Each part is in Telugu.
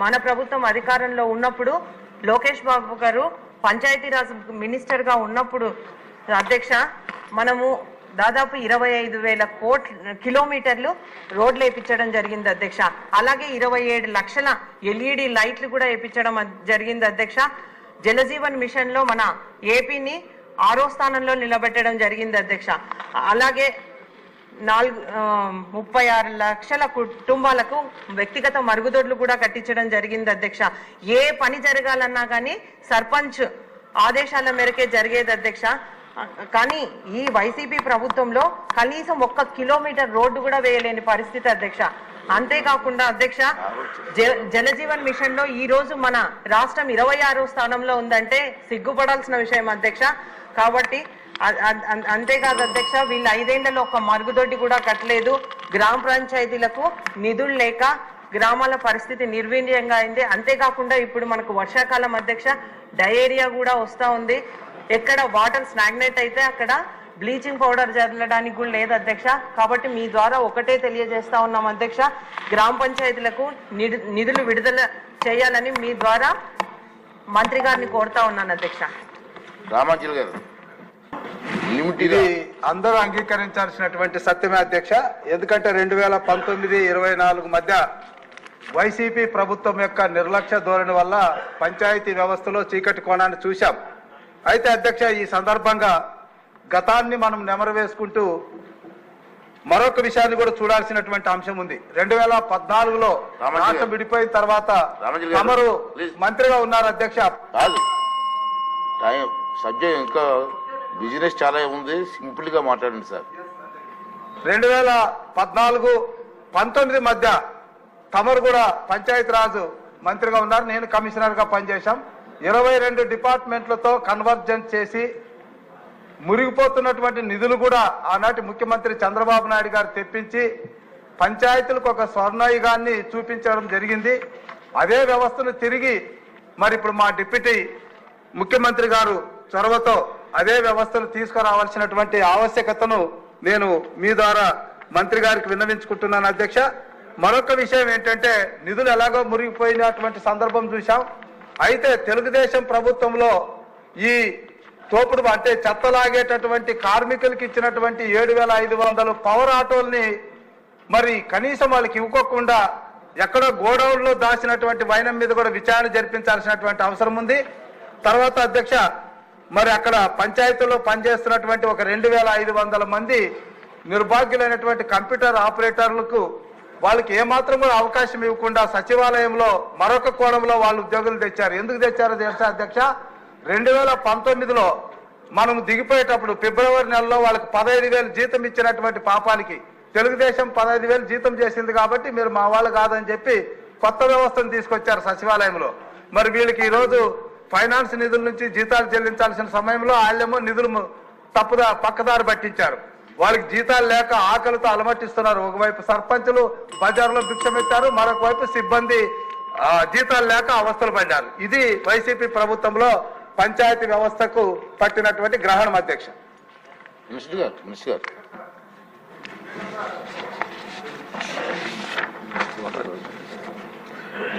మన ప్రభుత్వం అధికారంలో ఉన్నప్పుడు లోకేష్ బాబు గారు పంచాయతీరాజ్ మినిస్టర్ గా ఉన్నప్పుడు అధ్యక్ష మనము దాదాపు 25,000 కిలోమీటర్లు రోడ్లు వేయించడం జరిగింది అధ్యక్ష. అలాగే 27 లక్షల LED లైట్లు కూడా వేయించడం జరిగింది అధ్యక్ష. జలజీవన్ మిషన్ లో మన ఏపీని 6వ స్థానంలో నిలబెట్టడం జరిగింది అధ్యక్ష. అలాగే 36 లక్షల కుటుంబాలకు వ్యక్తిగత మరుగుదొడ్లు కూడా కట్టించడం జరిగింది అధ్యక్ష. ఏ పని జరగాలన్నా కానీ సర్పంచ్ ఆదేశాల మేరకే జరిగేది అధ్యక్ష. కానీ ఈ వైసీపీ ప్రభుత్వంలో కనీసం 1 కిలోమీటర్ రోడ్డు కూడా వేయలేని పరిస్థితి అధ్యక్ష. అంతేకాకుండా అధ్యక్ష జలజీవన్ మిషన్ లో ఈ రోజు మన రాష్ట్రం 26వ స్థానంలో ఉందంటే సిగ్గుపడాల్సిన విషయం అధ్యక్ష. కాబట్టి అంతేకాదు అధ్యక్ష వీళ్ళు 5 ఏళ్లలో ఒక మరుగుదొడ్డి కూడా కట్టలేదు. గ్రామ పంచాయతీలకు నిధులు లేక గ్రామాల పరిస్థితి నిర్వీర్యంగా అయింది. అంతేకాకుండా ఇప్పుడు మనకు వర్షాకాలం అధ్యక్ష డయేరియా కూడా వస్తూ ఉంది. ఎక్కడ వాటర్ స్టాగ్నేట్ అయితే అక్కడ బ్లీచింగ్ పౌడర్ చల్లడానికి కూడా లేదు అధ్యక్ష. కాబట్టి మీ ద్వారా ఒకటే తెలియజేస్తా ఉన్నాం అధ్యక్ష, గ్రామ పంచాయతీలకు నిధులు విడుదల చేయాలని మీ ద్వారా మంత్రి గారిని కోరుతా ఉన్నాను అధ్యక్ష. రామాంజలి గారు, ఇది అందరూ అంగీకరించాల్సినటువంటి సత్యమే అధ్యక్ష. ఎందుకంటే 2019-24 మధ్య వైసీపీ ప్రభుత్వం యొక్క నిర్లక్ష్య ధోరణి వల్ల పంచాయతీ వ్యవస్థలో చీకటి కోణాన్ని చూశాం. అయితే అధ్యక్ష ఈ సందర్భంగా గతాన్ని మనం నెమరు వేసుకుంటూ మరొక విషయాన్ని కూడా చూడాల్సినటువంటి అంశం ఉంది. 2014లో రాష్ట్రం విడిపోయిన తర్వాత తమరు మంత్రిగా ఉన్నారు అధ్యక్ష. సబ్జెక్ట్ ఇంకా బిజినెస్ చాలా ఉంది, సింపుల్ గా మాట్లాడండి సార్. 2014-19 మధ్య తమరు కూడా పంచాయతీరాజ్ మంత్రిగా ఉన్నారు, నేను కమిషనర్ గా పనిచేశాం. 22 డిపార్ట్మెంట్లతో కన్వర్జెన్స్ చేసి మురిగిపోతున్నటువంటి నిధులు కూడా ఆనాటి ముఖ్యమంత్రి చంద్రబాబు నాయుడు గారు తెప్పించి పంచాయతీలకు ఒక స్వర్ణయుగాన్ని చూపించడం జరిగింది. అదే వ్యవస్థను తిరిగి మరి ఇప్పుడు మా డిప్యూటీ ముఖ్యమంత్రి గారు చొరవతో అదే వ్యవస్థను తీసుకురావాల్సినటువంటి ఆవశ్యకతను నేను మీ ద్వారా మంత్రి గారికి విన్నవించుకుంటున్నాను అధ్యక్ష. మరొక విషయం ఏంటంటే నిధులు ఎలాగో మురిగిపోయినటువంటి సందర్భం చూశాం. అయితే తెలుగుదేశం ప్రభుత్వంలో ఈ తోపుడు అంటే చెత్తలాగేటటువంటి కార్మికులకి ఇచ్చినటువంటి 7,500 పవర్ ఆటోల్ని మరి కనీసం వాళ్ళకి ఇవ్వకోకుండా ఎక్కడో గోడౌన్లో దాచినటువంటి వైనం మీద కూడా విచారణ జరిపించాల్సినటువంటి అవసరం ఉంది. తర్వాత అధ్యక్ష మరి అక్కడ పంచాయతీలో పనిచేస్తున్నటువంటి ఒక 2,500 మంది నిర్భాగ్యులైనటువంటి కంప్యూటర్ ఆపరేటర్లకు వాళ్ళకి ఏమాత్రం కూడా అవకాశం ఇవ్వకుండా సచివాలయంలో మరొక కోణంలో వాళ్ళు ఉద్యోగులు తెచ్చారు. ఎందుకు తెచ్చారో తెలుసా అధ్యక్ష, 2019లో మనం దిగిపోయేటప్పుడు ఫిబ్రవరి నెలలో వాళ్ళకి 15,000 జీతం ఇచ్చినటువంటి పాపానికి తెలుగుదేశం 15,000 జీతం చేసింది కాబట్టి మీరు మా వాళ్ళు కాదని చెప్పి కొత్త వ్యవస్థను తీసుకొచ్చారు సచివాలయంలో. మరి వీళ్ళకి ఈరోజు ఫైనాన్స్ నిధుల నుంచి జీతాలు చెల్లించాల్సిన సమయంలో వాళ్ళేమో నిధులు పక్కదారి పట్టించారు. వాళ్ళకి జీతాలు లేక ఆకలితో అలమటిస్తున్నారు. ఒకవైపు సర్పంచులు బజార్లో భిక్షమెత్తారు, మరొక వైపు సిబ్బంది జీతాలు లేక అవస్థలు పడ్డారు. ఇది వైసీపీ ప్రభుత్వంలో పంచాయతీ వ్యవస్థకు పట్టినటువంటి గ్రహణం అధ్యక్ష.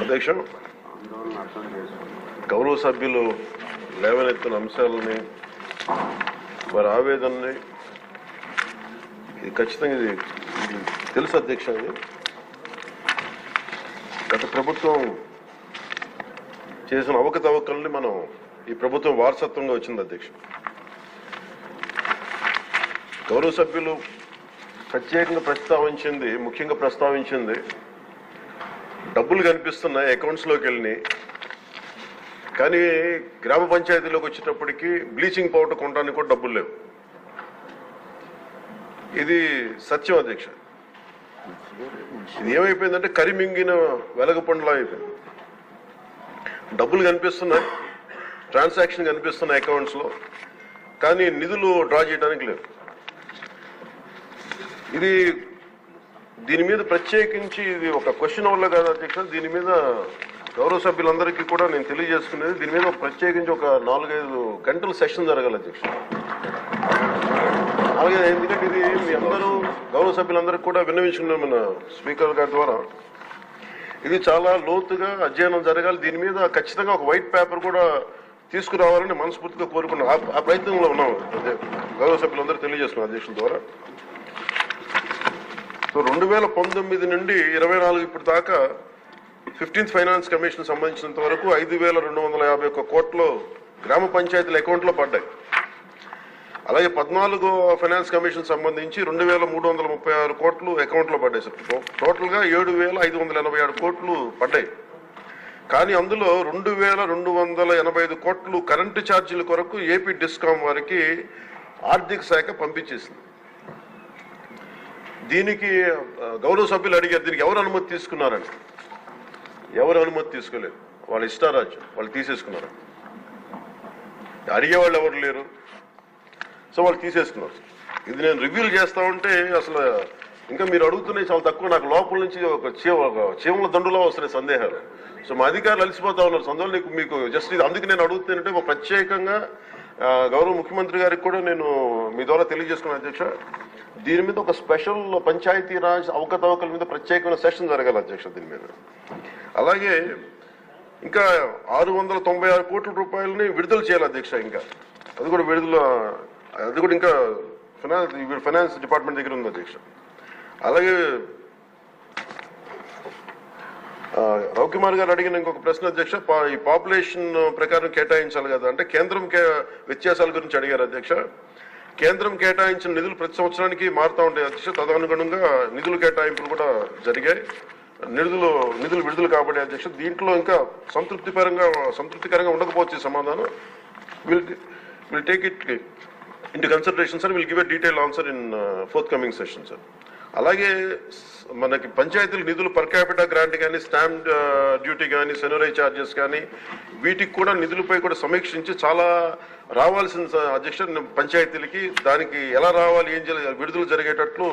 అధ్యక్ష, గౌరవ సభ్యులు లేవనెత్తిన అంశాలని వారి ఆవేదనని ఇది ఖచ్చితంగా ఇది తెలుసు అధ్యక్ష. ఇది గత ప్రభుత్వం చేసిన అవకతవకల్ని మనం ఈ ప్రభుత్వం వారసత్వంగా వచ్చింది అధ్యక్ష. గౌరవ సభ్యులు ప్రత్యేకంగా ప్రస్తావించింది, ముఖ్యంగా ప్రస్తావించింది డబ్బులు కనిపిస్తున్నాయి అకౌంట్స్లోకి వెళ్ళినాయి, కానీ గ్రామ పంచాయతీలోకి వచ్చేటప్పటికి బ్లీచింగ్ పౌడర్ కొనడానికి కూడా డబ్బులు లేవు. ఇది సత్యం అధ్యక్ష. ఇది ఏమైపోయిందంటే కరిమింగిన వెలగపండులా అయిపోయింది. డబ్బులు కనిపిస్తున్నాయి, ట్రాన్సాక్షన్ కనిపిస్తున్నాయి అకౌంట్స్లో, కానీ నిధులు డ్రా చేయడానికి లేవు. ఇది దీని మీద ప్రత్యేకించి ఇది ఒక క్వశ్చన్ వల్ల కాదు అధ్యక్ష, దీని మీద గౌరవ సభ్యులందరికీ కూడా నేను తెలియజేసుకునేది దీని మీద ప్రత్యేకించి ఒక 4-5 గంటల సెషన్ జరగాలి అధ్యక్ష. అలాగే ఎందుకంటే ఇది మీ అందరూ గౌరవ సభ్యులందరికీ కూడా విన్నవించుకున్నాం మన స్పీకర్ గారి ద్వారా. ఇది చాలా లోతుగా అధ్యయనం జరగాలి. దీని మీద ఖచ్చితంగా ఒక వైట్ పేపర్ కూడా తీసుకురావాలని మనస్ఫూర్తిగా కోరుకున్నాం. ఆ ప్రయత్నంలో ఉన్నాం. గౌరవ సభ్యులందరూ తెలియజేస్తున్నాం అధ్యక్షుల ద్వారా. సో 2019 నుండి 24 ఇప్పటి దాకా 15th ఫైనాన్స్ కమిషన్ సంబంధించినంత వరకు 5,251 కోట్లు గ్రామ పంచాయతీల అకౌంట్లో పడ్డాయి. అలాగే 14వ ఫైనాన్స్ కమిషన్ సంబంధించి 2,336 కోట్లు అకౌంట్లో పడ్డాయి సార్. టోటల్గా 7,587 కోట్లు పడ్డాయి. కానీ అందులో 2,285 కోట్లు కరెంటు ఛార్జీల కొరకు ఏపీ డిస్కామ్ వారికి ఆర్థిక శాఖ పంపించేసింది. దీనికి గౌరవ సభ్యులు అడిగారు, దీనికి ఎవరు అనుమతి తీసుకున్నారని. ఎవరు అనుమతి తీసుకోలేదు. వాళ్ళ ఇష్టారాజ్యం, వాళ్ళు తీసేసుకున్నారు. అడిగేవాళ్ళు ఎవరు లేరు. సో వాళ్ళు తీసేసుకున్నారు. ఇది నేను రివ్యూలు చేస్తా ఉంటే అసలు ఇంకా మీరు అడుగుతున్నాయి చాలా తక్కువ. నాకు లోపల నుంచి ఒక చీమల దండులో వస్తున్నాయి సందేహాలు. సో మా అధికారులు అలసిపోతా ఉన్నారు. సందేహాలు మీకు జస్ట్ ఇది అందుకు నేను అడుగుతానంటే ఒక ప్రత్యేకంగా గౌరవ ముఖ్యమంత్రి గారికి కూడా నేను మీ ద్వారా తెలియజేసుకున్నాను అధ్యక్ష. దీని మీద ఒక స్పెషల్ పంచాయతీరాజ్ అవకతవకల మీద ప్రత్యేకమైన సెషన్ జరగాలి అధ్యక్ష దీని మీద. అలాగే ఇంకా 696 కోట్ల రూపాయలని విడుదల చేయాలి అధ్యక్ష. ఇంకా అది కూడా ఇంకా ఫైనాన్స్ డిపార్ట్మెంట్ దగ్గర ఉంది అధ్యక్ష. అలాగే రవికుమార్ గారు అడిగిన ఇంకొక ప్రశ్న అధ్యక్ష, ఈ పాపులేషన్ ప్రకారం కేటాయించాలి కదా అంటే కేంద్రం వ్యత్యాసాల గురించి అడిగారు అధ్యక్ష. కేంద్రం కేటాయించిన నిధులు ప్రతి సంవత్సరానికి మారుతూ ఉంటాయి అధ్యక్ష. తదనుగుణంగా నిధుల కేటాయింపులు కూడా జరిగాయి. నిధులు విడుదల కాబట్టి అధ్యక్ష దీంట్లో ఇంకా సంతృప్తికరంగా ఉండకపోవచ్చు సమాధానం. Will take it into consideration sir. Will give a detail answer in fourth coming session sir. అలాగే మనకి పంచాయతీల నిధులు పర్ క్యాపిటా గ్రాంట్ కానీ, స్టాంప్ డ్యూటీ కానీ, సెనరై ఛార్జెస్ కానీ వీటికి కూడా నిధులపై కూడా సమీక్షించి చాలా రావాల్సిన అధ్యక్ష పంచాయతీలకి దానికి ఎలా రావాలి, ఏం చేయాలి, విడుదల జరిగేటట్లు